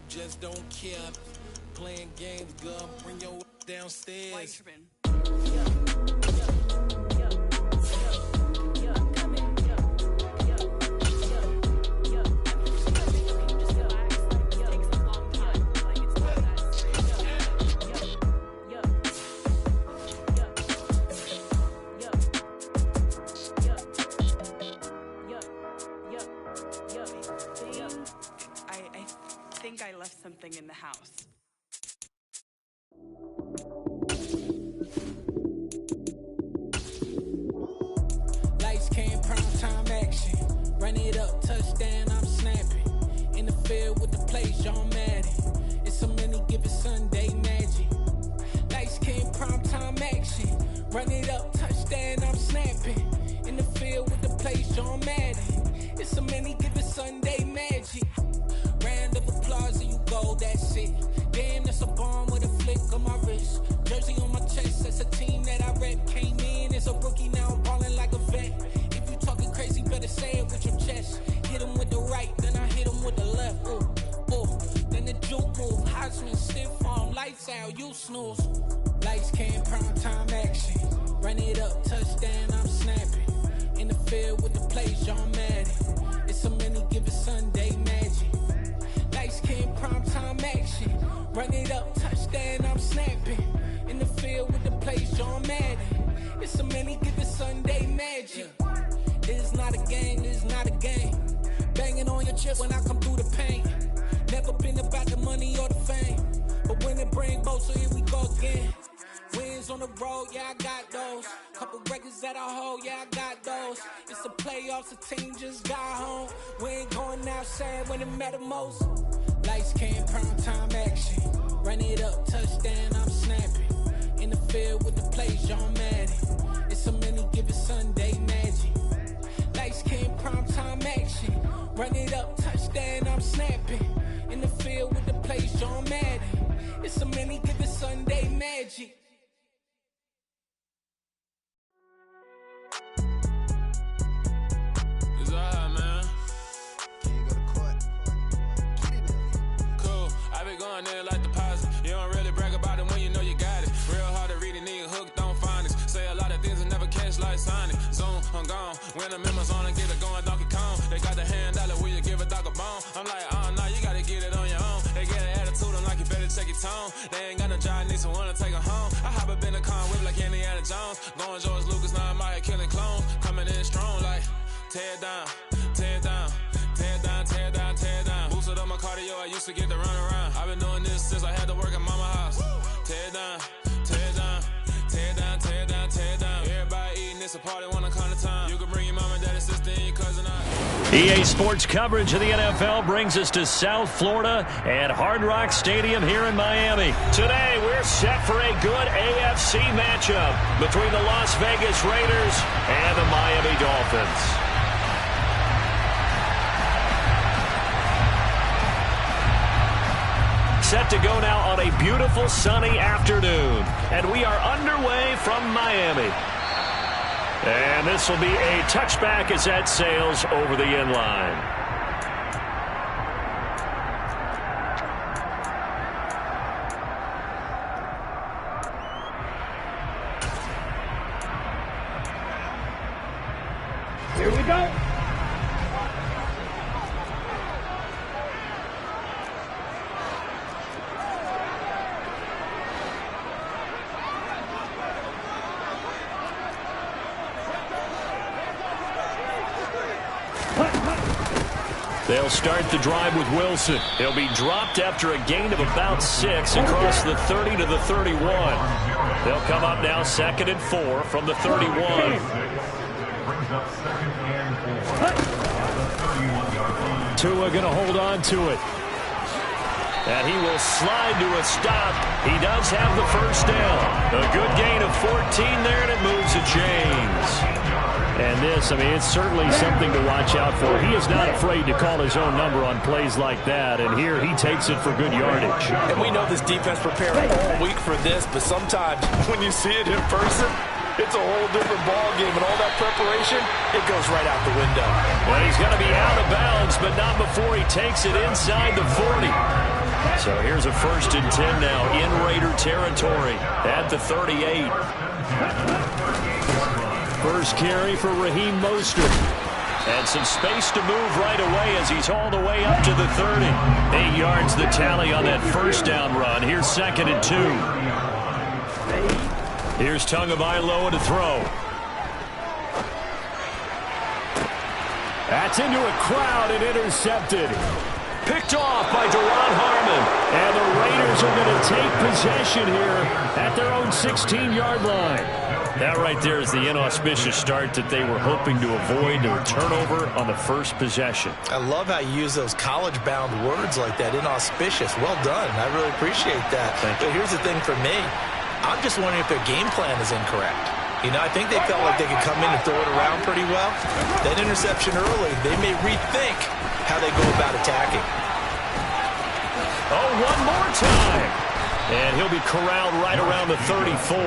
just don't care. Playing games, girl, bring your downstairs. I think I left something in the house. Lights came, prime time action. Run it up, touchdown, I'm snapping. In the field with the play, John Madden. It's a many given Sunday magic. Lights came, prime time action. Run it up, touchdown, I'm snapping. In the field with the play, John Madden. It's a many given Sunday magic. Round of applause and you go, that's it. Damn, that's a bomb with a flick on my wrist. Jersey on my chest, that's a team that I rep. Came in as a rookie, now I'm ballin' like a vet. If you talking crazy, better say it with your chest. Hit him with the right, then I hit him with the left. Ooh, ooh. Then the juke move, Heisman, stiff arm, lights out, you snooze. Lights came, prime time action. Run it up, touchdown, I'm snapping. In the field with the play, John Madden. It's a many given Sunday magic. Lights came, prime time action. Run it up, touchdown, I'm snapping. In the field with the plays, John Madden. It's a many given Sunday magic. It's not a game, it's not a game. Banging on your chip when I come through the paint. Never been about the money or the fame. But when it bring both, so here we go again. Wins on the road, yeah, I got those. Couple records that I hold, yeah, I got those. It's the playoffs, the team just got home. We ain't going outside when it matter most. Lights came, prime time action. Run it up, touchdown, I'm snapping. In the field with the plays, John Madden. It's a many given Sunday magic. Lights came, prime time action. Run it up, touchdown, I'm snapping. In the field with the plays, John Madden. It's a many given Sunday magic. It's alright, man. Can you go to court? Cool. I been going there like deposit. You don't really brag about it when you know you got it. Real hard to read a nigga hooked, don't find it. Say a lot of things and never catch like Sonic. Zone, I'm gone. When I'm in my zone and get it going, Donkey Kong. They got the hand dollar, will you give a dog a bone? I'm like, oh no, you gotta get it on your own. They get an attitude, I'm like, you better check your tone. They ain't got no job, need someone to take her home. I hop up in the car, whip like Indiana Jones. Going George Lucas, now I'm out here killing clones. Coming in strong like, tear down, tear down, tear down, tear down, tear down. Boosted up my cardio, I used to get to run around. I've been doing this since I had to work at mama house. Tear down, tear down, tear down, tear down, tear down. Everybody eating, it's a party, one kind of time. You can bring your mom and daddy, sister, and your cousin out. EA Sports coverage of the NFL brings us to South Florida at Hard Rock Stadium here in Miami. Today, we're set for a good AFC matchup between the Las Vegas Raiders and the Miami Dolphins. Set to go now on a beautiful sunny afternoon, and we are underway from Miami. And this will be a touchback as that sails over the end line. Here we go. They'll start the drive with Wilson. He'll be dropped after a gain of about 6 across the 30 to the 31. They'll come up now 2nd and 4 from the 31. Tua going to hold on to it. And he will slide to a stop. He does have the first down. A good gain of 14 there, and it moves the chains. And this, I mean, it's certainly something to watch out for. He is not afraid to call his own number on plays like that, and here he takes it for good yardage. And we know this defense prepared all week for this, but sometimes when you see it in person, it's a whole different ball game, and all that preparation, it goes right out the window. Well, he's going to be out of bounds, but not before he takes it inside the 40. Here's a 1st and 10 now in Raider territory at the 38. First carry for Raheem Mostert. And some space to move right away as he's hauled away up to the 30. 8 yards the tally on that first down run. Here's 2nd and 2. Here's Tagovailoa to throw. That's into a crowd and intercepted. Picked off by Deron Harmon. And the Raiders are going to take possession here at their own 16-yard line. That right there is the inauspicious start that they were hoping to avoid, a turnover on the first possession. I love how you use those college-bound words like that, inauspicious. Well done. I really appreciate that. But here's the thing for me. I'm just wondering if their game plan is incorrect. You know, I think they felt like they could come in and throw it around pretty well. That interception early, they may rethink how they go about attacking. Oh, one more time. And he'll be corralled right around the 34.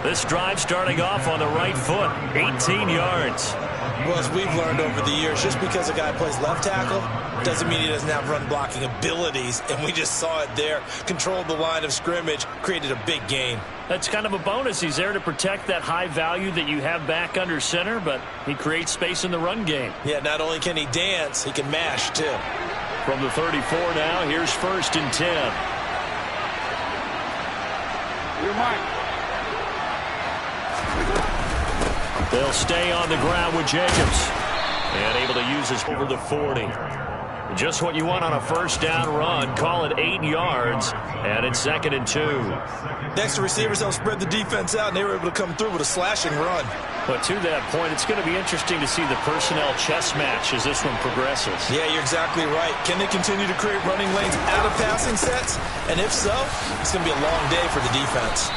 This drive starting off on the right foot, 18 yards. Well, as we've learned over the years, just because a guy plays left tackle doesn't mean he doesn't have run-blocking abilities, and we just saw it there. Controlled the line of scrimmage, created a big gain. That's kind of a bonus. He's there to protect that high value that you have back under center, but he creates space in the run game. Yeah, not only can he dance, he can mash, too. From the 34 now, here's 1st and 10. You're mine. They'll stay on the ground with Jacobs. And able to use his over the 40. Just what you want on a first down run. Call it 8 yards. And it's 2nd and 2. Next, the receivers helped spread the defense out, and they were able to come through with a slashing run. But to that point, it's going to be interesting to see the personnel chess match as this one progresses. Yeah, you're exactly right. Can they continue to create running lanes out of passing sets? And if so, it's going to be a long day for the defense.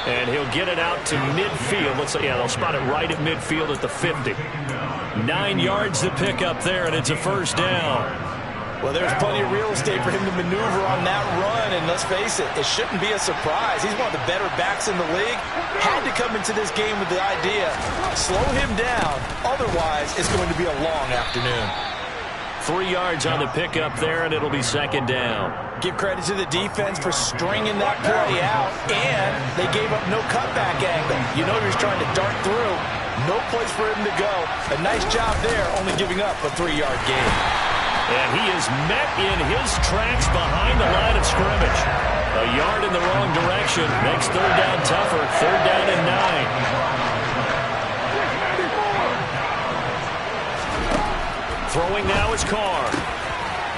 And he'll get it out to midfield. They'll spot it right at midfield at the 50. 9 yards to pick up there, and it's a first down. Well, there's plenty of real estate for him to maneuver on that run, and let's face it, it shouldn't be a surprise. He's one of the better backs in the league. Had to come into this game with the idea, slow him down, otherwise it's going to be a long afternoon. 3 yards on the pickup there, and it'll be 2nd down. Give credit to the defense for stringing that play out, and they gave up no cutback angle. You know he was trying to dart through. No place for him to go. A nice job there, only giving up a 3-yard gain. And he is met in his tracks behind the line of scrimmage. A yard in the wrong direction. Makes 3rd down tougher. 3rd down and 9. Throwing now is Carr.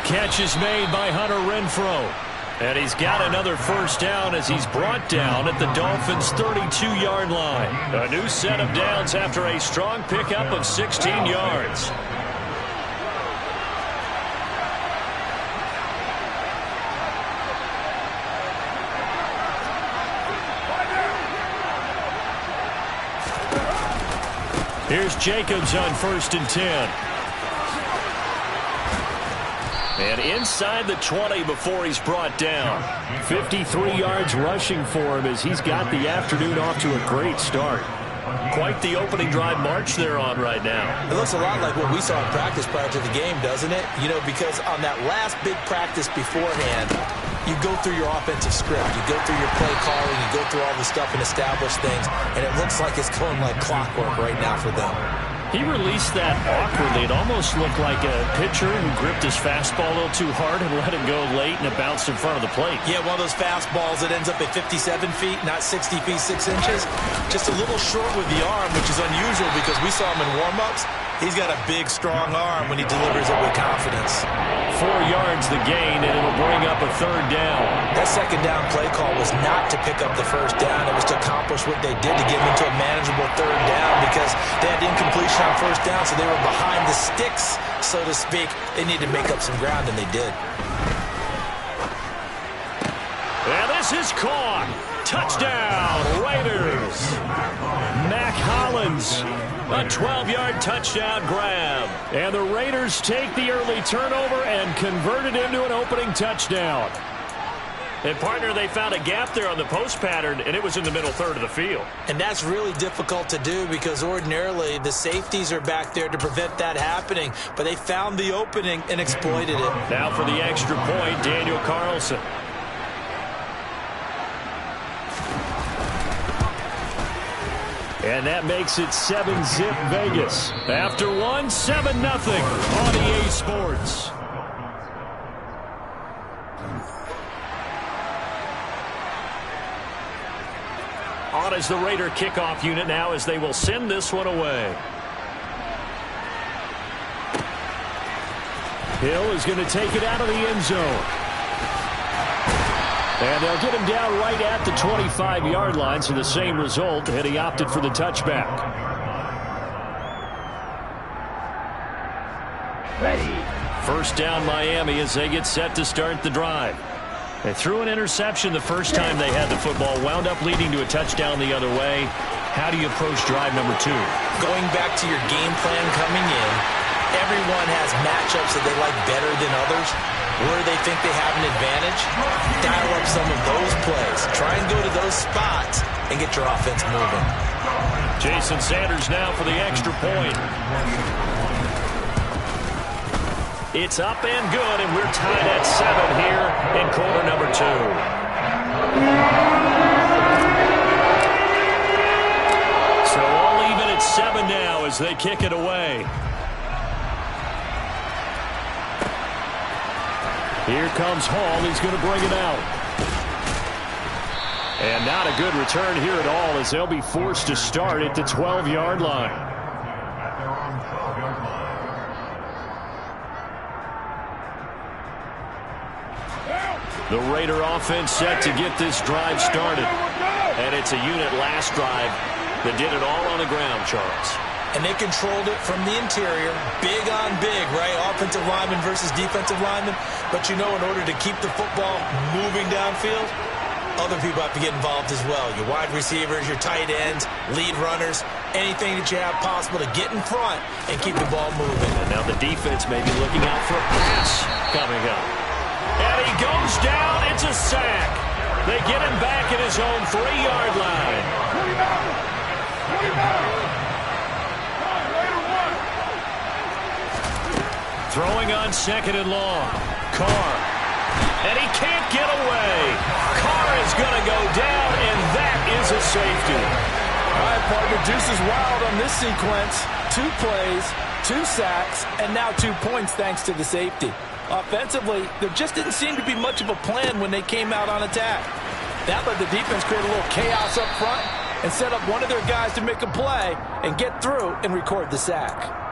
Catch is made by Hunter Renfrow. And he's got another first down as he's brought down at the Dolphins' 32-yard line. A new set of downs after a strong pickup of 16 yards. Here's Jacobs on 1st and 10. And inside the 20 before he's brought down. 53 yards rushing for him as he's got the afternoon off to a great start. Quite the opening drive march they're on right now. It looks a lot like what we saw in practice prior to the game, doesn't it? You know, because on that last big practice beforehand, you go through your offensive script. You go through your play calling. You go through all the stuff and establish things. And it looks like it's going like clockwork right now for them. He released that awkwardly. It almost looked like a pitcher who gripped his fastball a little too hard and let it go late, and it bounced in front of the plate. Yeah, one of those fastballs that ends up at 57 feet, not 60 feet, 6 inches. Just a little short with the arm, which is unusual because we saw him in warm-ups. He's got a big, strong arm when he delivers it with confidence. 4 yards the gain, and it'll bring up a 3rd down. That 2nd down play call was not to pick up the first down. It was to accomplish what they did to get into a manageable 3rd down because they had incompletion on first down, so they were behind the sticks, so to speak. They needed to make up some ground, and they did. And this is caught. Touchdown, Raiders. Mac Hollins, a 12-yard touchdown grab. And the Raiders take the early turnover and convert it into an opening touchdown. And, partner, they found a gap there on the post pattern, and it was in the middle third of the field. And that's really difficult to do because ordinarily the safeties are back there to prevent that happening. But they found the opening and exploited it. Now for the extra point, Daniel Carlson. And that makes it 7-zip Vegas. After one, 7-0 on EA Sports. On is the Raider kickoff unit now as they will send this one away. Hill is going to take it out of the end zone. And they'll get him down right at the 25-yard line, so the same result, and he opted for the touchback. Ready. First down Miami as they get set to start the drive. They threw an interception the first time they had the football, wound up leading to a touchdown the other way. How do you approach drive number 2? Going back to your game plan coming in, everyone has matchups that they like better than others. Where they think they have an advantage, dial up some of those plays. Try and go to those spots and get your offense moving. Jason Sanders now for the extra point. It's up and good, and we're tied at 7 here in quarter number 2. So all even at 7 now as they kick it away. Here comes Hall. He's going to bring it out. And not a good return here at all as they'll be forced to start at the 12-yard line. The Raider offense set to get this drive started. And it's a unit last drive that did it all on the ground, Charles. And they controlled it from the interior, big on big, right? Offensive lineman versus defensive lineman. But you know, in order to keep the football moving downfield, other people have to get involved as well. Your wide receivers, your tight ends, lead runners, anything that you have possible to get in front and keep the ball moving. And now the defense may be looking out for a pass coming up. And he goes down. It's a sack. They get him back at his own 3-yard line. Throwing on second and long. Carr. And he can't get away. Carr is going to go down, and that is a safety. All right, partner, deuce is wild on this sequence. 2 plays, 2 sacks, and now 2 points thanks to the safety. Offensively, there just didn't seem to be much of a plan when they came out on attack. That let the defense create a little chaos up front and set up one of their guys to make a play and get through and record the sack.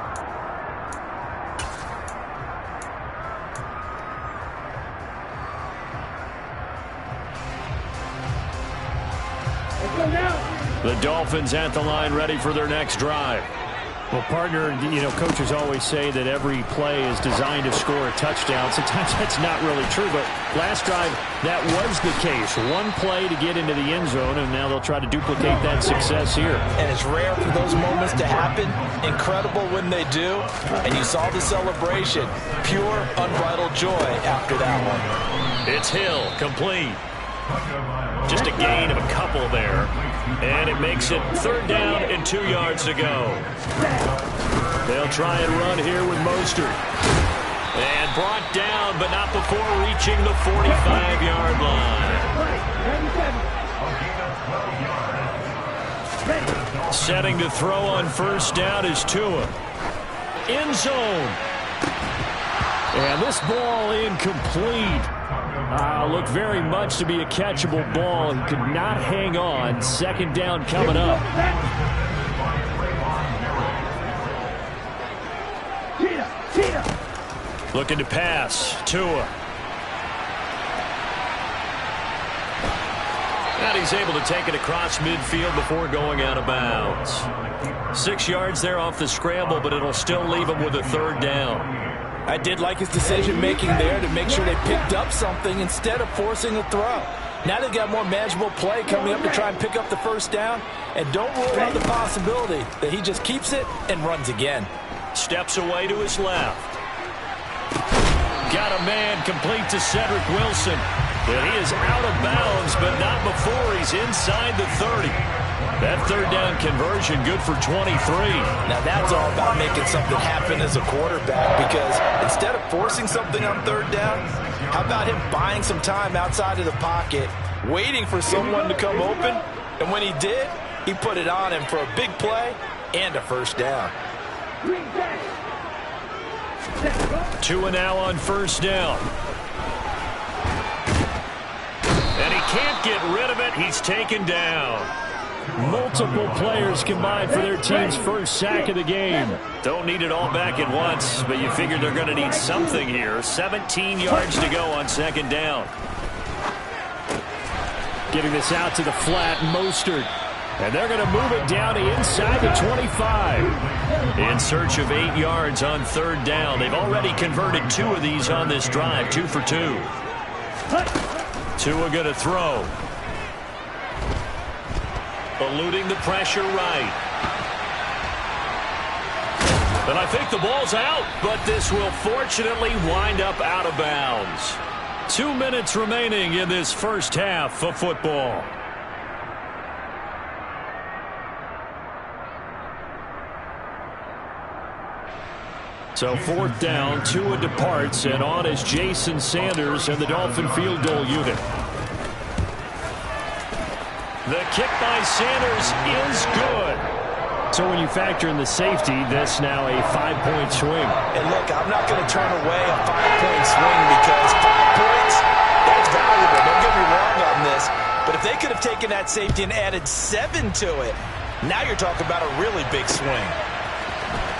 The Dolphins at the line ready for their next drive. Well, partner, you know, coaches always say that every play is designed to score a touchdown. Sometimes that's not really true, but last drive, that was the case. One play to get into the end zone, and now they'll try to duplicate that success here. And it's rare for those moments to happen. Incredible when they do. And you saw the celebration. Pure, unbridled joy after that one. It's Hill, complete. Just a gain of a couple there. And it makes it 3rd down and 2 yards to go. They'll try and run here with Mostert. And brought down, but not before reaching the 45-yard line. Setting to throw on first down is Tua. End zone. And this ball incomplete. Looked very much to be a catchable ball. He could not hang on. 2nd down coming up. Looking to pass. Tua. And he's able to take it across midfield before going out of bounds. 6 yards there off the scramble, but it'll still leave him with a 3rd down. I did like his decision-making there to make sure they picked up something instead of forcing a throw. Now they've got more manageable play coming up to try and pick up the 1st down. And don't rule out the possibility that he just keeps it and runs again. Steps away to his left. Got a man complete to Cedric Wilson. And he is out of bounds, but not before he's inside the 30. That 3rd down conversion good for 23. Now that's all about making something happen as a quarterback, because instead of forcing something on 3rd down, how about him buying some time outside of the pocket, waiting for someone to come open, and when he did, He put it on him for a big play and a first down. Tua now on first down. And he can't get rid of it. He's taken down. Multiple players combined for their team's first sack of the game. Don't need it all back at once, but you figure they're going to need something here. 17 yards to go on second down. Getting this out to the flat, Mostert. And they're going to move it down to inside the 25. In search of 8 yards on third down. They've already converted 2 of these on this drive, 2 for 2. Tua going to throw. Eluding the pressure right. And I think the ball's out, but this will fortunately wind up out of bounds. 2 minutes remaining in this first half of football. So fourth down, Tua departs, and on is Jason Sanders and the Dolphin field goal unit. The kick by Sanders is good. So when you factor in the safety, that's now a 5-point swing. And look, I'm not going to turn away a 5-point swing because 5 points, that's valuable. Don't get me wrong on this. But if they could have taken that safety and added 7 to it, now you're talking about a really big swing.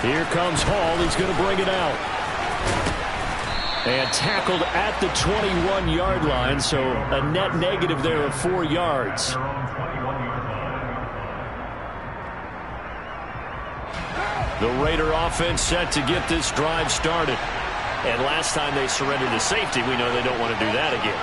Here comes Hall. He's going to bring it out. And tackled at the 21-yard line, so a net negative there of 4 yards. The Raider offense set to get this drive started. And last time they surrendered to safety, we know they don't want to do that again.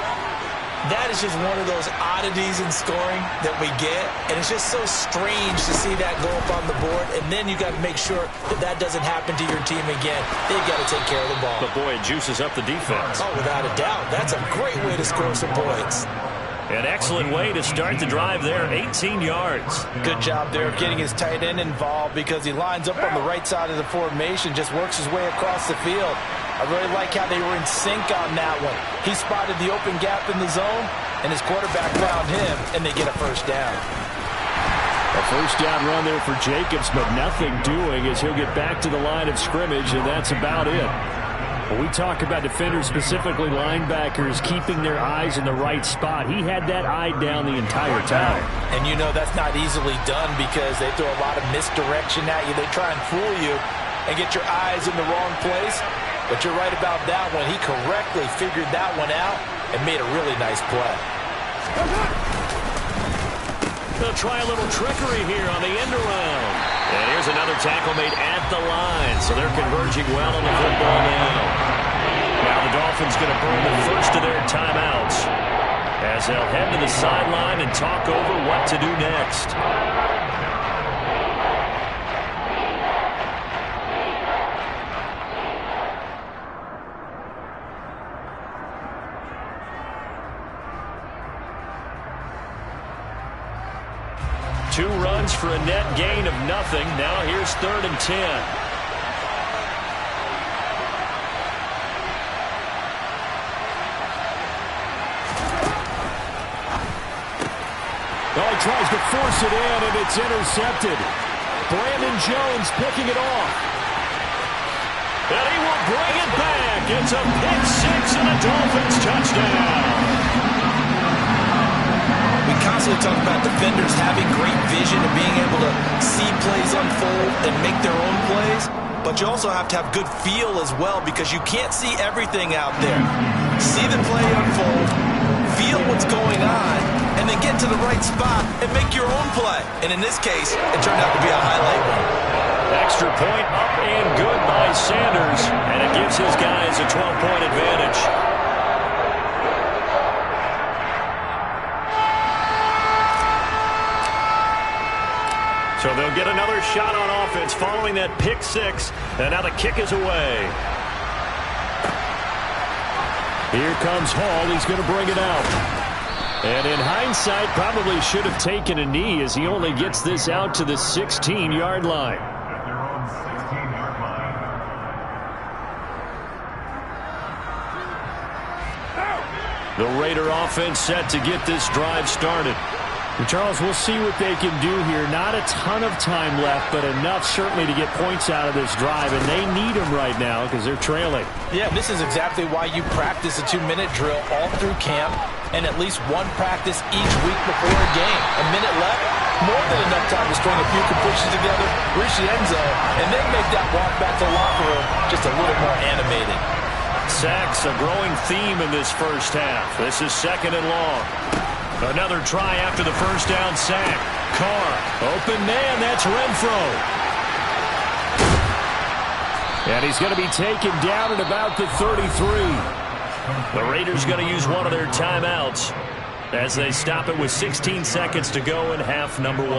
That is just one of those oddities in scoring that we get, and it's just so strange to see that go up on the board, and then you got to make sure that that doesn't happen to your team again. They've got to take care of the ball. But boy, it juices up the defense. Oh, without a doubt. That's a great way to score some points. An excellent way to start the drive there, 18 yards. Good job there of getting his tight end involved because he lines up on the right side of the formation, just works his way across the field. I really like how they were in sync on that one. He spotted the open gap in the zone, and his quarterback found him, and they get a first down. A first down run there for Jacobs, but nothing doing as he'll get back to the line of scrimmage, and that's about it. When we talk about defenders, specifically linebackers, keeping their eyes in the right spot, he had that eye down the entire time. And you know that's not easily done because they throw a lot of misdirection at you. They try and fool you and get your eyes in the wrong place. But you're right about that one. He correctly figured that one out and made a really nice play. They'll try a little trickery here on the end around. And here's another tackle made at the line. So they're converging well on the football now. Now the Dolphins going to burn the first of their timeouts as they'll head to the sideline and talk over what to do next. Two runs for a net gain of nothing. Now here's 3rd and 10. Well, he tries to force it in, and it's intercepted. Brandon Jones picking it off. And he will bring it back. It's a pick six and a Dolphins touchdown. We constantly talk about defenders having great vision and being able to see plays unfold and make their own plays, but you also have to have good feel as well because you can't see everything out there. See the play unfold, feel what's going on, and then get to the right spot and make your own play. And in this case, it turned out to be a highlight one. Extra point up and good by Sanders, and it gives his guys a 12-point advantage. So they'll get another shot on offense following that pick six, and now the kick is away. Here comes Hall. He's going to bring it out. And in hindsight, probably should have taken a knee as he only gets this out to the 16-yard line. The Raider offense set to get this drive started. And Charles, we'll see what they can do here. Not a ton of time left, but enough certainly to get points out of this drive, and they need them right now because they're trailing. Yeah, this is exactly why you practice a 2-minute drill all through camp and at least one practice each week before a game. A minute left, more than enough time to string a few completions together, reach the end zone, and then make that walk back to the locker room just a little more animated. Sacks, a growing theme in this first half. This is 2nd and long. Another try after the first down sack. Carr, open man, that's Renfro. And he's going to be taken down at about the 33. The Raiders going to use one of their timeouts as they stop it with 16 seconds to go in half number 1.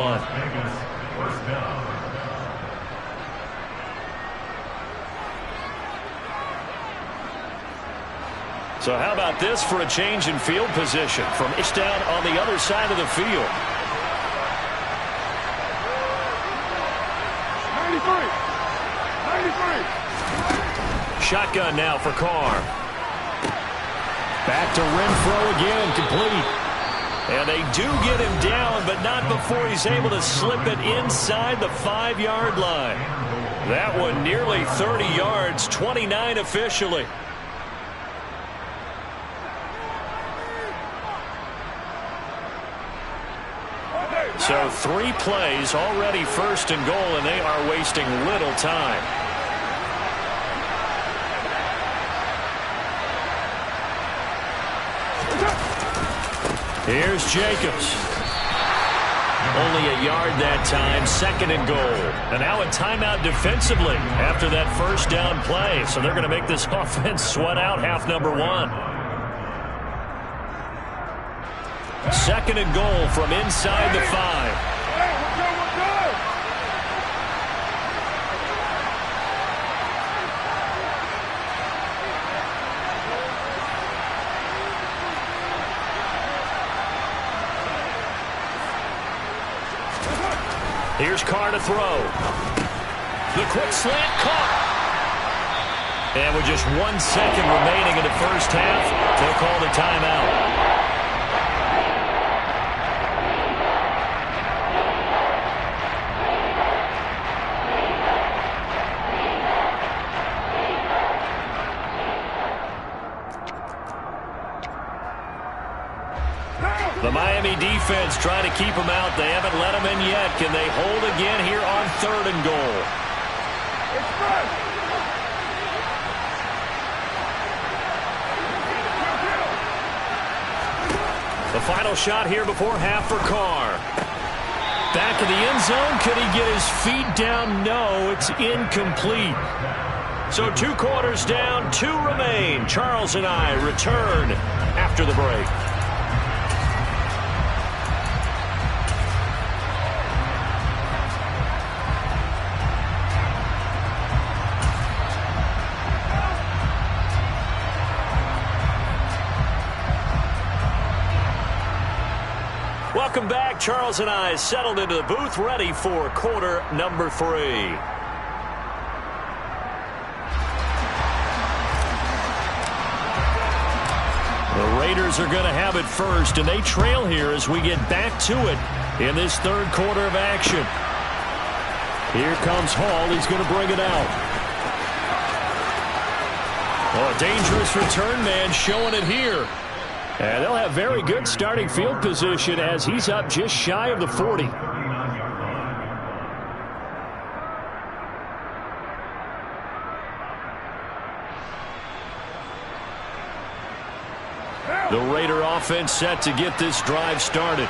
So how about this for a change in field position from down on the other side of the field. 93. Shotgun now for Carr. Back to Renfro again, complete. And they do get him down, but not before he's able to slip it inside the 5-yard line. That one nearly 30 yards, 29 officially. So 3 plays, already 1st and goal, and they are wasting little time. Here's Jacobs. Only a yard that time, 2nd and goal. And now a timeout defensively after that first down play. So they're going to make this offense sweat out half number 1. 2nd and goal from inside the 5. Here's Carr to throw. The quick slant caught. And with just 1 second remaining in the first half, they'll call the timeout. The Miami defense trying to keep them out. They haven't let them in yet. Can they hold again here on 3rd and goal? The final shot here before half for Carr. Back in the end zone. Could he get his feet down? No, it's incomplete. So 2 quarters down, 2 remain. Charles and I return after the break. Welcome back. Charles and I settled into the booth, ready for quarter number 3. The Raiders are going to have it first, and they trail here as we get back to it in this 3rd quarter of action. Here comes Hall. He's going to bring it out. Oh, a dangerous return man showing it here. And they'll have very good starting field position as he's up just shy of the 40. The Raider offense set to get this drive started.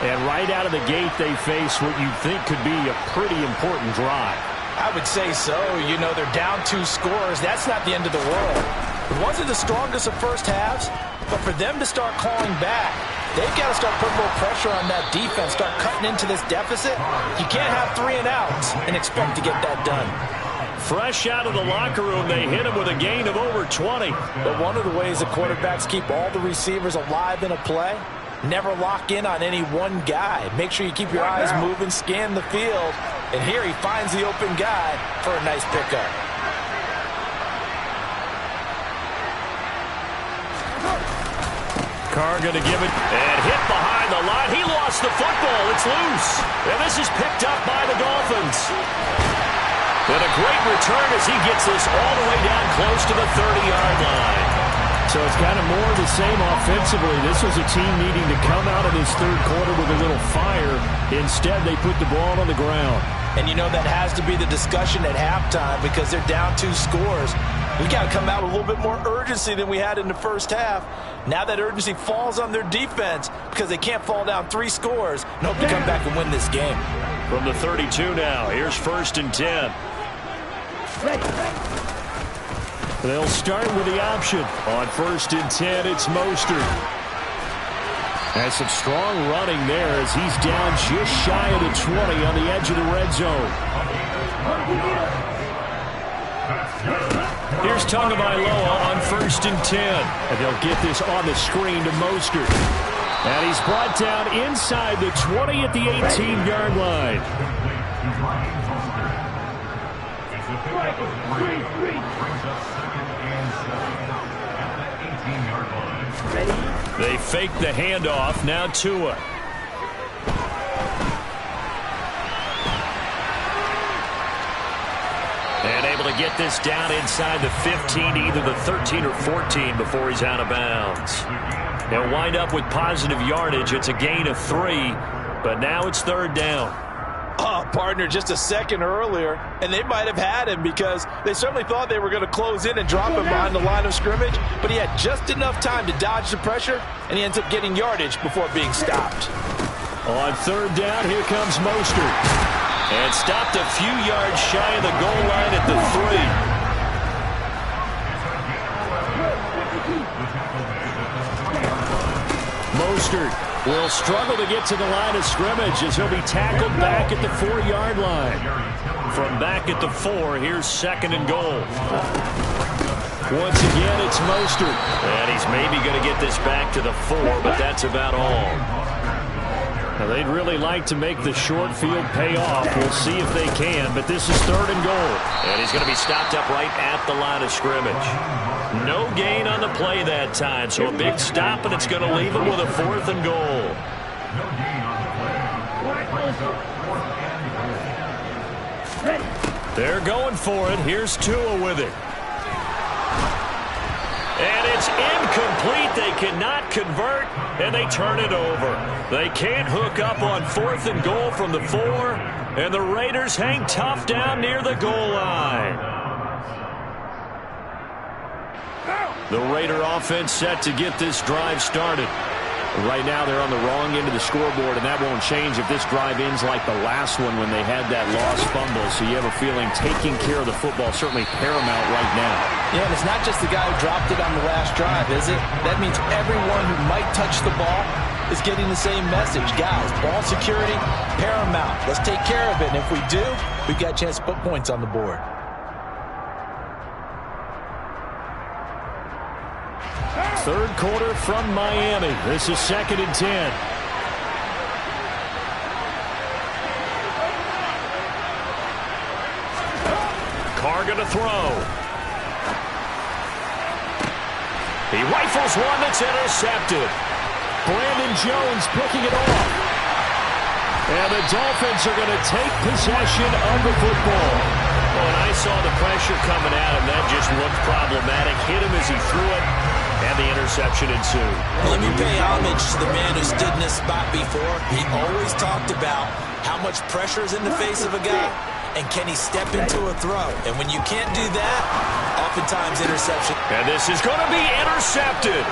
And right out of the gate, they face what you'd think could be a pretty important drive. I would say so. You know, they're down 2 scores. That's not the end of the world. It wasn't the strongest of first halves, but for them to start clawing back, they've got to start putting more pressure on that defense, start cutting into this deficit. You can't have 3 and outs and expect to get that done. Fresh out of the locker room, they hit him with a gain of over 20. But one of the ways the quarterbacks keep all the receivers alive in a play, never lock in on any one guy. Make sure you keep your eyes moving, scan the field. And here he finds the open guy for a nice pickup. Carr going to give it and hit behind the line. He lost the football. It's loose. And this is picked up by the Dolphins. And a great return as he gets this all the way down close to the 30-yard line. So it's kind of more of the same offensively. This was a team needing to come out of this third quarter with a little fire. Instead, they put the ball on the ground. And you know that has to be the discussion at halftime because they're down 2 scores. We got to come out with a little bit more urgency than we had in the first half. Now that urgency falls on their defense because they can't fall down 3 scores and hope to come back and win this game. From the 32 now, here's 1st and 10. They'll start with the option. On 1st and 10, it's Mostert. Has some strong running there as he's down just shy of the 20 on the edge of the red zone. Here's Tagovailoa on 1st and 10. And they'll get this on the screen to Mostert. And he's brought down inside the 20 at the 18-yard line. They fake the handoff. Now Tua. And able to get this down inside the 15, either the 13 or 14 before he's out of bounds. They'll wind up with positive yardage. It's a gain of 3, but now it's 3rd down. Partner, just a second earlier, and they might have had him because they certainly thought they were going to close in and drop him behind the line of scrimmage, but he had just enough time to dodge the pressure, and he ends up getting yardage before being stopped. On 3rd down, here comes Mostert. And stopped a few yards shy of the goal line at the 3. Mostert will struggle to get to the line of scrimmage as he'll be tackled back at the 4-yard line. From back at the 4, here's 2nd and goal. Once again, it's Mostert. And he's maybe going to get this back to the 4, but that's about all. Now, they'd really like to make the short field pay off. We'll see if they can, but this is 3rd and goal. And he's going to be stopped up right at the line of scrimmage. No gain on the play that time, so a big stop, and it's going to leave him with a 4th and goal. They're going for it. Here's Tua with it. And it's incomplete. They cannot convert, and they turn it over. They can't hook up on 4th and goal from the 4, and the Raiders hang tough down near the goal line. The Raider offense set to get this drive started. Right now they're on the wrong end of the scoreboard, and that won't change if this drive ends like the last one when they had that lost fumble. So you have a feeling taking care of the football certainly paramount right now. Yeah, and it's not just the guy who dropped it on the last drive, is it? That means everyone who might touch the ball is getting the same message. Guys, ball security, paramount. Let's take care of it, and if we do, we've got a chance to put points on the board. Third quarter from Miami. This is 2nd and 10. Carr going to throw. He rifles one that's intercepted. Brandon Jones picking it off. And the Dolphins are going to take possession of the football. When I saw the pressure coming at him, that just looked problematic. Hit him as he threw it, and the interception ensued. Let me pay homage to the man who stood in this spot before. He always talked about how much pressure is in the face of a guy, and can he step into a throw. And when you can't do that, oftentimes interception. And this is going to be intercepted.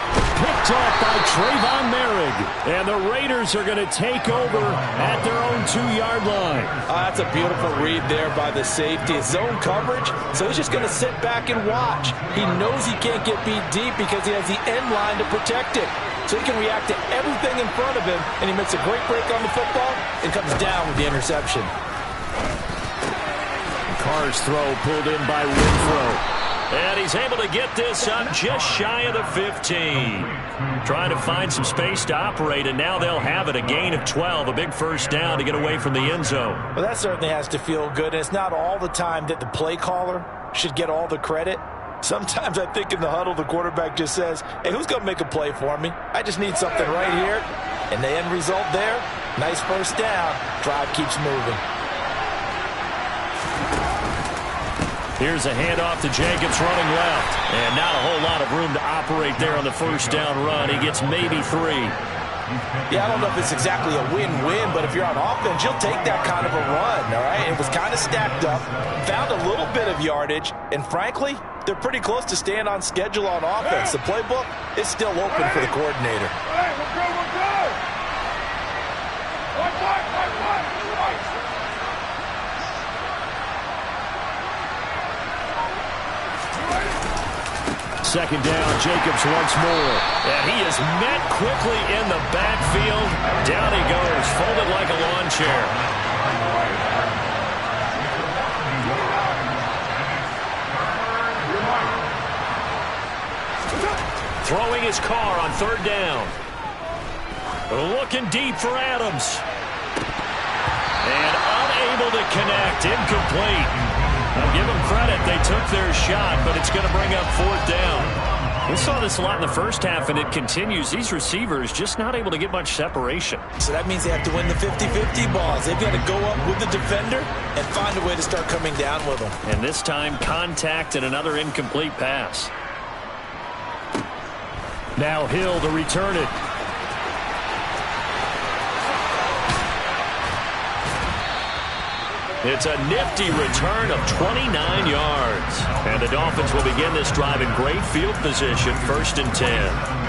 Picked off by Trayvon Merrick. And the Raiders are going to take over at their own 2-yard line. That's a beautiful read there by the safety. It's zone coverage, so he's just going to sit back and watch. He knows he can't get beat deep because he has the end line to protect it. So he can react to everything in front of him, and he makes a great break on the football and comes down with the interception. Carr's throw pulled in by Renfro. And he's able to get this up just shy of the 15. Trying to find some space to operate, and now they'll have it. A gain of 12, a big first down to get away from the end zone. Well, that certainly has to feel good. And it's not all the time that the play caller should get all the credit. Sometimes I think in the huddle, the quarterback just says, hey, who's going to make a play for me? I just need something right here. And the end result there, nice first down. Drive keeps moving. Here's a handoff to Jacobs running left. And not a whole lot of room to operate there on the first down run. He gets maybe 3. Yeah, I don't know if it's exactly a win-win, but if you're on offense, you'll take that kind of a run, all right? It was kind of stacked up, found a little bit of yardage, and frankly, they're pretty close to staying on schedule on offense. The playbook is still open for the coordinator. Hey, we're good, we're good! Right. Second down, Jacobs once more. And he is met quickly in the backfield. Down he goes, folded like a lawn chair. Throwing his car on third down. Looking deep for Adams. And unable to connect, incomplete. I'll give them credit. They took their shot, but it's going to bring up fourth down. We saw this a lot in the first half, and it continues. These receivers just not able to get much separation. So that means they have to win the 50-50 balls. They've got to go up with the defender and find a way to start coming down with them. And this time, contact and another incomplete pass. Now Hill to return it. It's a nifty return of 29 yards. And the Dolphins will begin this drive in great field position, 1st and 10.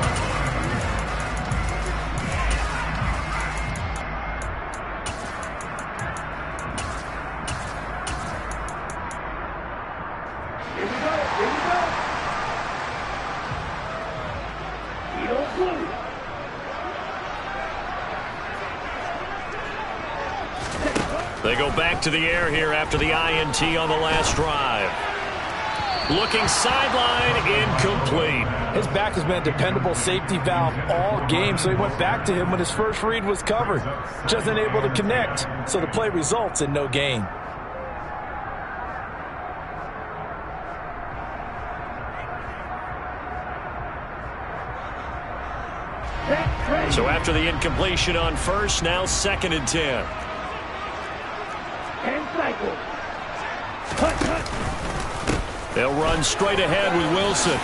They go back to the air here after the INT on the last drive. Looking sideline, incomplete. His back has been a dependable safety valve all game, so he went back to him when his first read was covered. Just unable to connect, so the play results in no gain. So after the incompletion on first, now 2nd and 10. They'll run straight ahead with Wilson.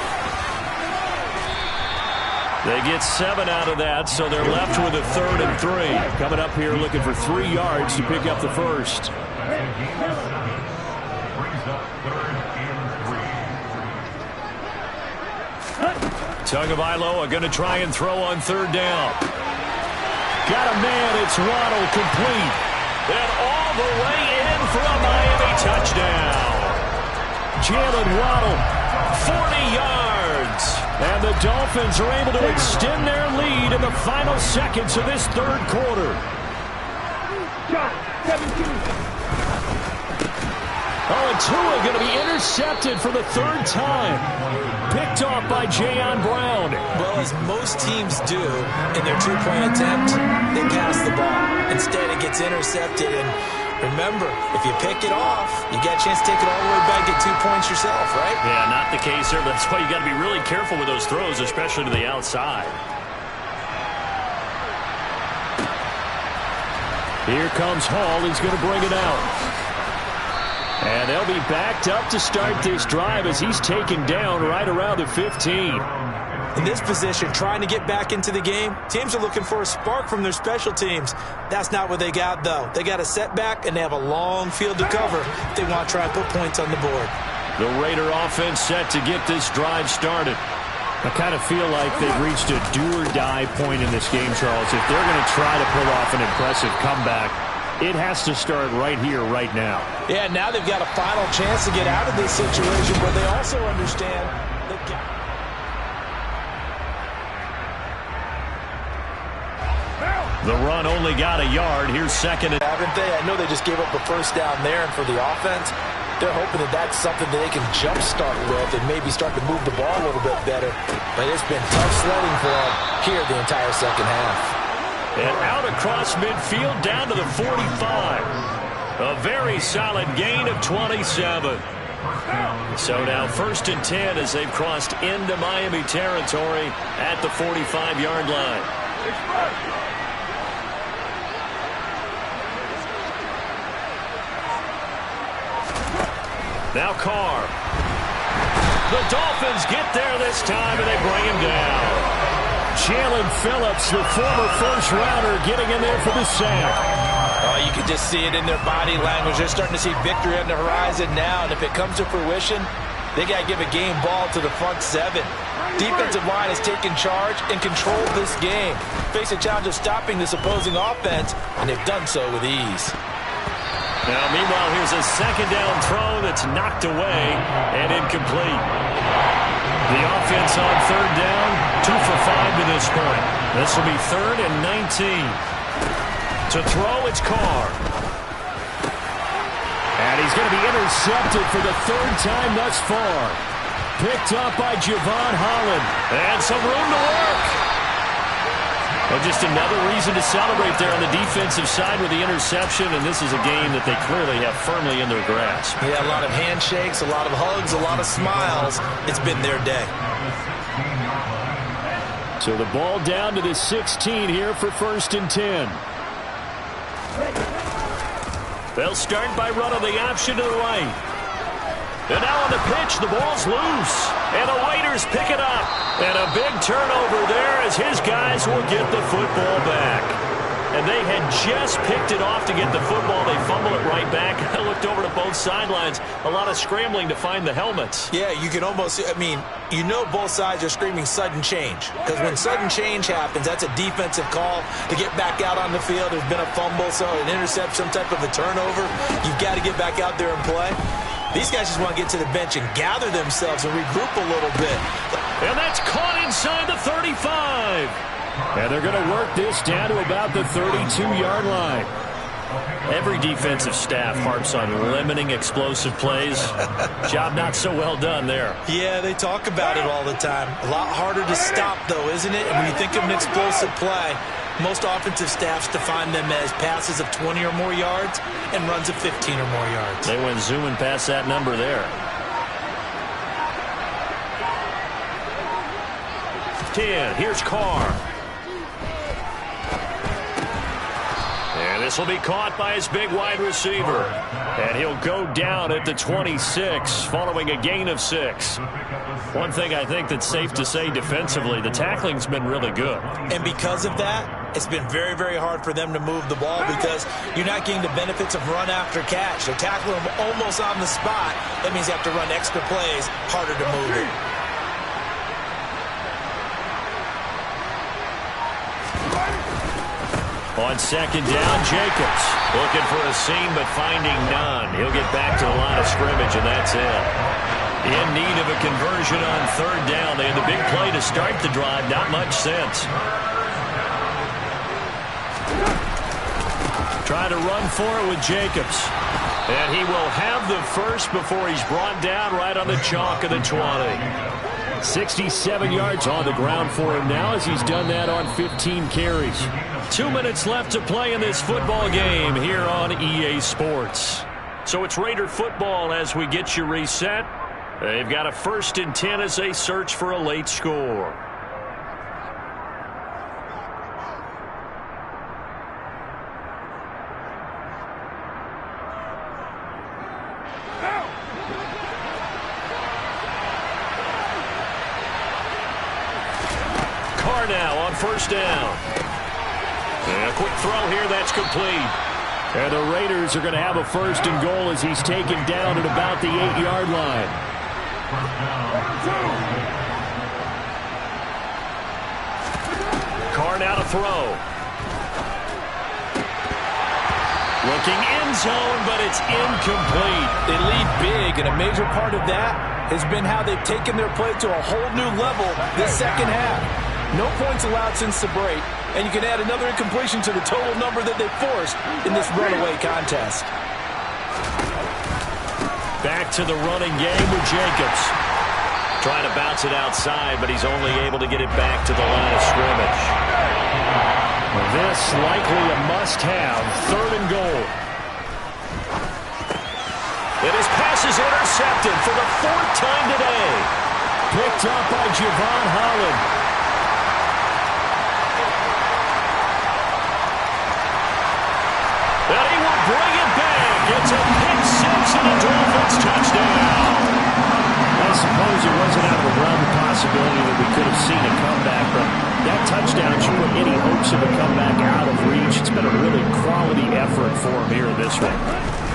They get 7 out of that, so they're left with a 3rd and 3. Coming up here looking for 3 yards to pick up the first. Tagovailoa going to try and throw on 3rd down. Got a man, it's Waddle, complete. And all the way in for a Miami touchdown. Jalen Waddle, 40 yards. And the Dolphins are able to extend their lead in the final seconds of this 3rd quarter. Oh, and Tua going to be intercepted for the 3rd time. Picked off by Jayon Brown. Well, as most teams do in their 2-point attempt, they pass the ball. Instead, it gets intercepted. And remember, if you pick it off, you got a chance to take it all the way back, get 2 points yourself, right? Yeah, not the case here. That's why you got to be really careful with those throws, especially to the outside. Here comes Hall. He's going to bring it out. And they'll be backed up to start this drive as he's taken down right around the 15. In this position, trying to get back into the game, teams are looking for a spark from their special teams. That's not what they got, though. They got a setback, and they have a long field to cover if they want to try and put points on the board. The Raider offense set to get this drive started. I kind of feel like they've reached a do-or-die point in this game, Charles. If they're going to try to pull off an impressive comeback, it has to start right here, right now. Yeah, now they've got a final chance to get out of this situation, but they also understand that... The run only got a yard. Here's 2nd and... Haven't they? I know they just gave up a first down there, and for the offense, they're hoping that that's something that they can jumpstart with and maybe start to move the ball a little bit better. But it's been tough sledding for them here the entire second half. And out across midfield down to the 45. A very solid gain of 27. So now 1st and 10 as they've crossed into Miami territory at the 45-yard line. Now Carr. The Dolphins get there this time, and they bring him down. Jalen Phillips, the former first-rounder, getting in there for the sack. Oh, you can just see it in their body language. They're starting to see victory on the horizon now, and if it comes to fruition, they got to give a game ball to the front seven. Defensive line has taken charge and controlled this game. Face a challenge of stopping this opposing offense, and they've done so with ease. Now, meanwhile, here's a second down throw that's knocked away and incomplete. The offense on 3rd down, 2 for 5 to this point. This will be 3rd and 19. To throw, it's Carr. And he's going to be intercepted for the 3rd time thus far. Picked up by Javon Holland. And some room to work. Well, just another reason to celebrate there on the defensive side with the interception, and this is a game that they clearly have firmly in their grasp. Yeah, a lot of handshakes, a lot of hugs, a lot of smiles. It's been their day. So the ball down to the 16 here for 1st and 10. They'll start by running the option to the right. And now on the pitch, the ball's loose. And the Raiders pick it up. And a big turnover there as his guys will get the football back. And they had just picked it off to get the football. They fumble it right back. I looked over to both sidelines. A lot of scrambling to find the helmets. Yeah, you can almost, you know both sides are screaming sudden change. Because when sudden change happens, that's a defensive call to get back out on the field. There's been a fumble, so an interception, some type of a turnover. You've got to get back out there and play. These guys just want to get to the bench and gather themselves and regroup a little bit. And that's caught inside the 35. And they're going to work this down to about the 32-yard line. Every defensive staff harps on limiting explosive plays. Job not so well done there. Yeah, they talk about it all the time. A lot harder to stop, though, isn't it? And when you think of an explosive play, most offensive staffs define them as passes of 20 or more yards and runs of 15 or more yards. They went zooming past that number there. 10, here's Carr. And this will be caught by his big wide receiver. And he'll go down at the 26 following a gain of 6. One thing I think that's safe to say defensively, the tackling's been really good. And because of that, it's been very, very hard for them to move the ball because you're not getting the benefits of run after catch. They're tackling them almost on the spot. That means you have to run extra plays, harder to move it. On 2nd down, Jacobs looking for a seam but finding none. He'll get back to the line of scrimmage, and that's it. In need of a conversion on 3rd down. They had the big play to start the drive. Not much sense. Trying to run for it with Jacobs. And he will have the first before he's brought down right on the chalk of the 20. 67 yards on the ground for him now as he's done that on 15 carries. 2 minutes left to play in this football game here on EA Sports. So it's Raider football as we get you reset. They've got a 1st and 10 as they search for a late score. Carr now on 1st down. And a quick throw here, that's complete. And the Raiders are going to have a 1st and goal as he's taken down at about the 8-yard line. Carr now to throw. Looking end zone, but it's incomplete. They lead big, and a major part of that has been how they've taken their play to a whole new level this second half. No points allowed since the break, and you can add another incompletion to the total number that they forced in this runaway contest. Back to the running game with Jacobs. Trying to bounce it outside, but he's only able to get it back to the line of scrimmage. This likely a must-have, 3rd and goal. And his pass is intercepted for the 4th time today. Picked up by Javon Holland. And he will bring it back. It's a pick six and a Dolphins touchdown. I suppose it wasn't out of the realm of possibility that we could have seen a comeback, but that touchdown should put any hopes of a comeback out of reach. It's been a really quality effort for him here in this one.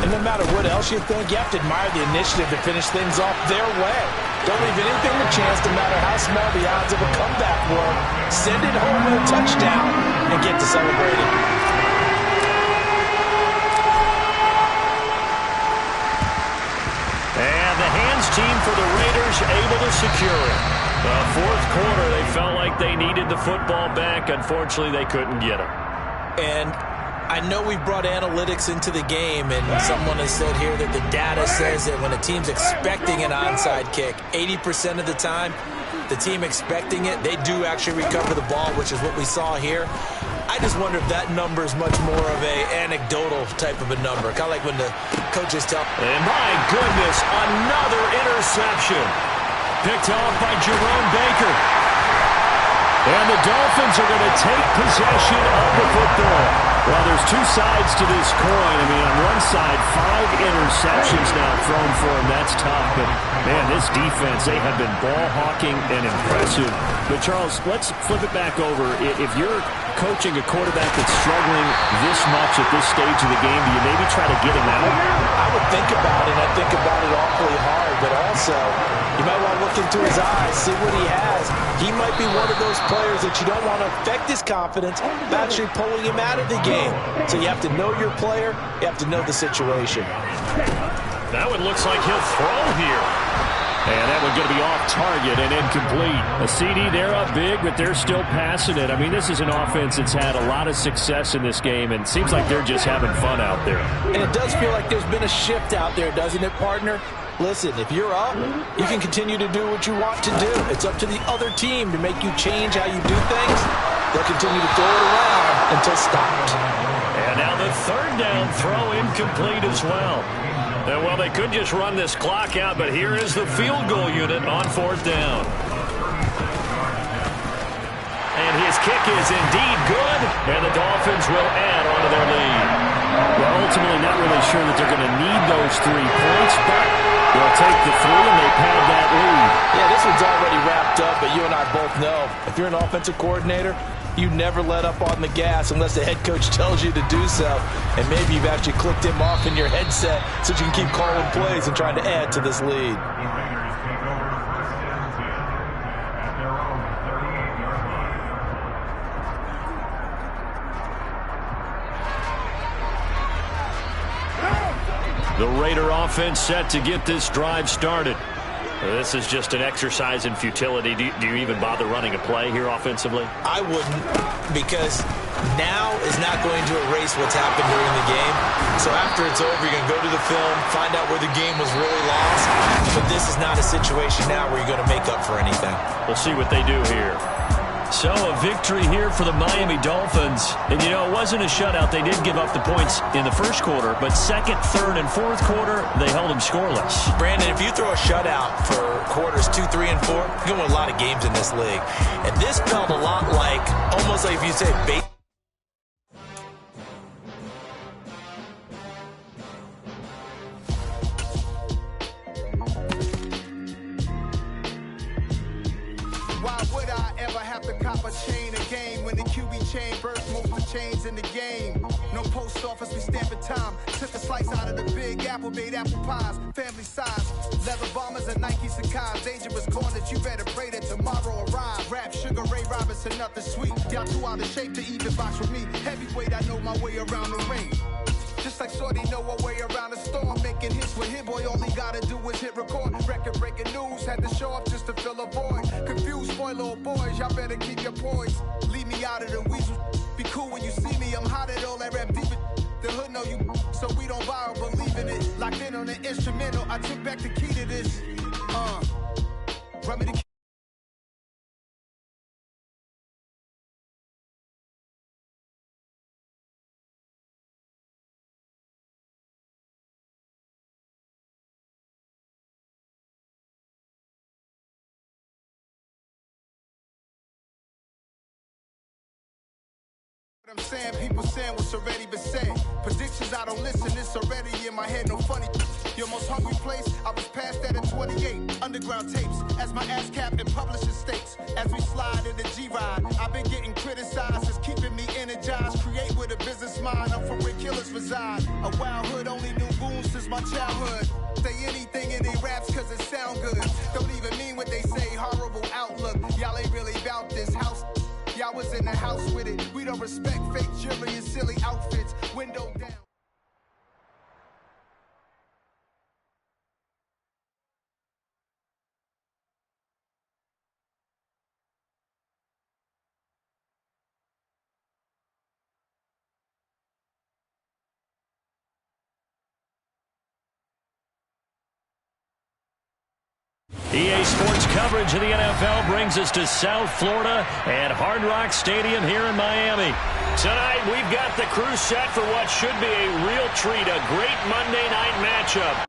And no matter what else you think, you have to admire the initiative to finish things off their way. Don't leave anything to chance, no matter how small the odds of a comeback were. Send it home with a touchdown and get to celebrating. And the hands team for the Raiders able to secure it. The 4th quarter, they felt like they needed the football back. Unfortunately, they couldn't get it. And I know we brought analytics into the game, and someone has said here that the data says that when a team's expecting an onside kick, 80% of the time, the team expecting it, they do actually recover the ball, which is what we saw here. I just wonder if that number is much more of a anecdotal type of a number, kind of like when the coaches tell. And my goodness, another interception. Picked off by Jerome Baker. And the Dolphins are going to take possession of the football. Well, there's two sides to this coin. I mean, on one side, 5 interceptions now thrown for him. That's tough. But, man, this defense, they have been ball hawking and impressive. But, Charles, let's flip it back over. If you're coaching a quarterback that's struggling this much at this stage of the game, do you maybe try to get him out? I would think about it. I think about it awfully hard. But also, you might want to look into his eyes, see what he has. He might be one of those players that you don't want to affect his confidence by actually pulling him out of the game. So you have to know your player. You have to know the situation. That one looks like he'll throw here. And that one's going to be off target and incomplete. A CD, they're up big, but they're still passing it. I mean, this is an offense that's had a lot of success in this game, and it seems like they're just having fun out there. And it does feel like there's been a shift out there, doesn't it, partner? Listen, if you're up, you can continue to do what you want to do. It's up to the other team to make you change how you do things. They'll continue to throw it around until stopped. And now the 3rd down throw incomplete as well. And, well, they could just run this clock out, but here is the field goal unit on 4th down. And his kick is indeed good, and the Dolphins will add on to their lead. Well, ultimately not really sure that they're going to need those 3 points, but they'll take the 3 and they pad that lead. Yeah, this one's already wrapped up, but you and I both know if you're an offensive coordinator, you never let up on the gas unless the head coach tells you to do so. And maybe you've actually clicked him off in your headset so you can keep calling plays and trying to add to this lead. The Raider offense set to get this drive started. This is just an exercise in futility. Do you even bother running a play here offensively? I wouldn't, because now is not going to erase what's happened during the game. So after it's over, you're going to go to the film, find out where the game was really lost. But this is not a situation now where you're going to make up for anything. We'll see what they do here. So a victory here for the Miami Dolphins. And, you know, it wasn't a shutout. They did give up the points in the 1st quarter, but 2nd, 3rd, and 4th quarter, they held them scoreless. Brandon, if you throw a shutout for quarters 2, 3, and 4, you're going to win a lot of games in this league. And this felt a lot like, almost like if you say base. Why would I ever have to cop a chain a game when the QB chain birthed most of the chains in the game? No post office, we stamping time. Took a slice out of the big apple, made apple pies, family size. Leather bombers and Nike Sacai's. Dangerous corners, you better pray that tomorrow arrives. Rap, Sugar Ray Robinson, nothing sweet. Y'all too out of shape to even box with me. Heavyweight, I know my way around the ring. Just like Shorty know a way around the storm. Making hits with Hit Boy, all he gotta do is hit record. Record breaking news, had to show up just to fill a void. Confused, spoiled little boys, y'all better keep your poise. Leave me out of the weasel. Be cool when you see me, I'm hot at all that rap deep. The hood know you, so we don't borrow, believe in it. Locked in on the instrumental, I took back the key to this. Run me the key. I'm saying, people saying what's already been said. Predictions, I don't listen, it's already in my head, no funny. Your most hungry place, I was past that at 28. Underground tapes, as my ass capped in publishing states. As we slide in the G-Ride, I've been getting criticized, it's keeping me energized. Create with a business mind, I'm from where killers reside. A wild hood, only knew goons since my childhood. Say anything in they raps cause it sound good. Don't even mean what they say, horrible outlook. Y'all ain't really about this house. Y'all was in the house with it. We don't respect fake jewelry and silly outfits. Window down. EA Sports coverage of the NFL brings us to South Florida at Hard Rock Stadium here in Miami. Tonight, we've got the crew set for what should be a real treat, a great Monday night matchup.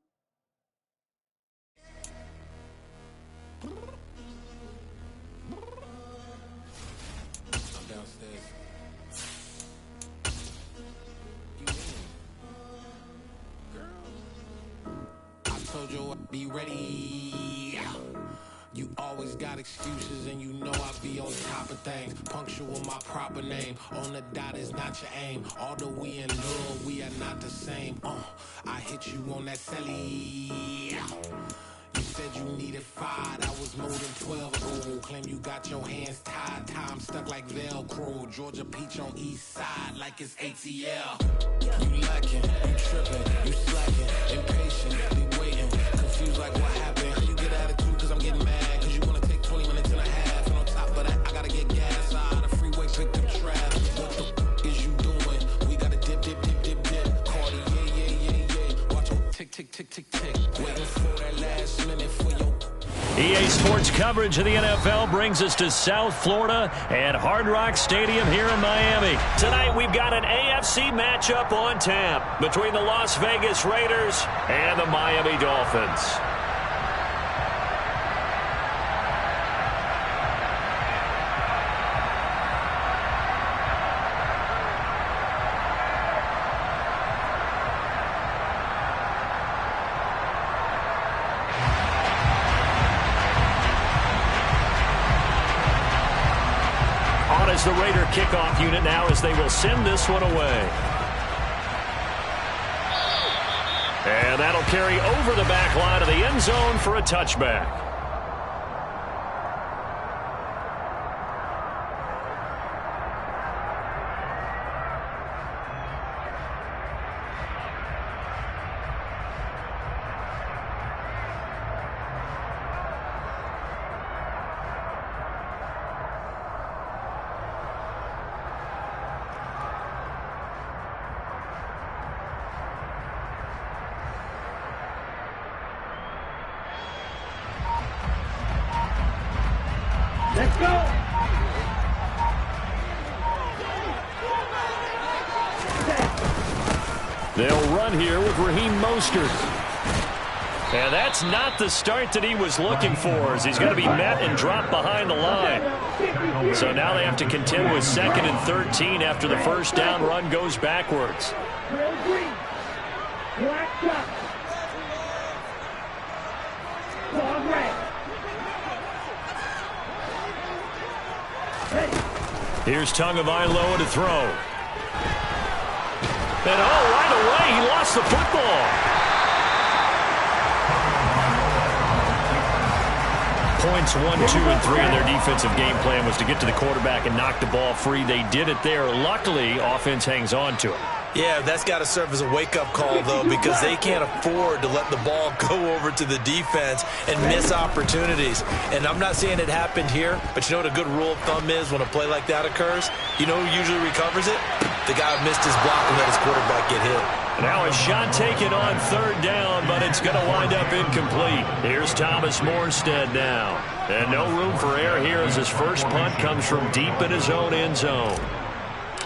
I'm downstairs. Girl, I told you I'd be ready. You always got excuses and you know I be on top of things. Punctual my proper name. On the dot is not your aim. Although we in love, we are not the same. I hit you on that celly. You said you needed 5, that was more than 12. Oh, claim you got your hands tied. Time stuck like Velcro. Georgia Peach on east side like it's ATL. You lacking, you tripping, you slacking. Impatient, be waiting. Confused like what happened. How you get attitude cause I'm getting mad. Cause you wanna take 20 minutes and a half. And on top of that, I gotta get gas out the freeway, pick up traffic. What the is you doing? We gotta dip, dip, dip, dip, dip. Cardi, yeah. Watch your tick, tick, tick, tick, tick. Waiting for that last minute for your... EA Sports coverage of the NFL brings us to South Florida at Hard Rock Stadium here in Miami. Tonight, we've got an AFC matchup on tap between the Las Vegas Raiders and the Miami Dolphins. As the Raider kickoff unit now as they will send this one away. And that'll carry over the back line of the end zone for a touchback. Let's go! They'll run here with Raheem Mostert. And that's not the start that he was looking for, as he's going to be met and dropped behind the line. So now they have to contend with 2nd and 13 after the first down run goes backwards. Here's Tagovailoa to throw. And right away, he lost the football. Points 1, 2, and 3 in their defensive game plan was to get to the quarterback and knock the ball free. They did it there. Luckily, offense hangs on to it. Yeah, that's got to serve as a wake-up call, though, because they can't afford to let the ball go over to the defense and miss opportunities. And I'm not saying it happened here, but you know what a good rule of thumb is when a play like that occurs? You know who usually recovers it? The guy who missed his block and let his quarterback get hit. Now a shot taken on 3rd down, but it's going to wind up incomplete. Here's Thomas Morstead now. And no room for error here as his first punt comes from deep in his own end zone.